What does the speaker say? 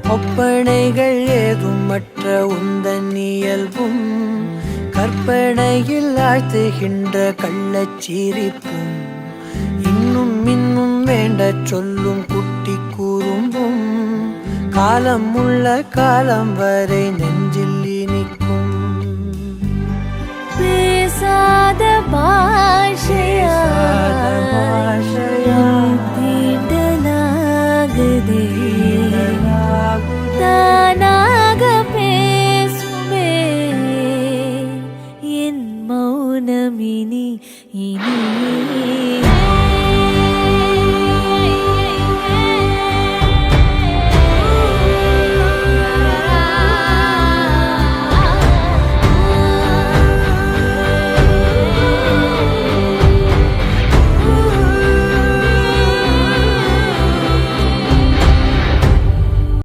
ஒப்பனைகள் ஏதுமற்ற உந்தன் இயல்பும் கற்பனையில் ஆழ்த்துகின்ற கள்ளச்சிரிப்பும் இன்னும் இன்னும் வேண்ட சொல்லும் குட்டி கூறும்பும் காலம் உள்ள காலம் வரை நெஞ்சில் இனிக்கும். பேசாத பாஷையா தீண்டலாகுதே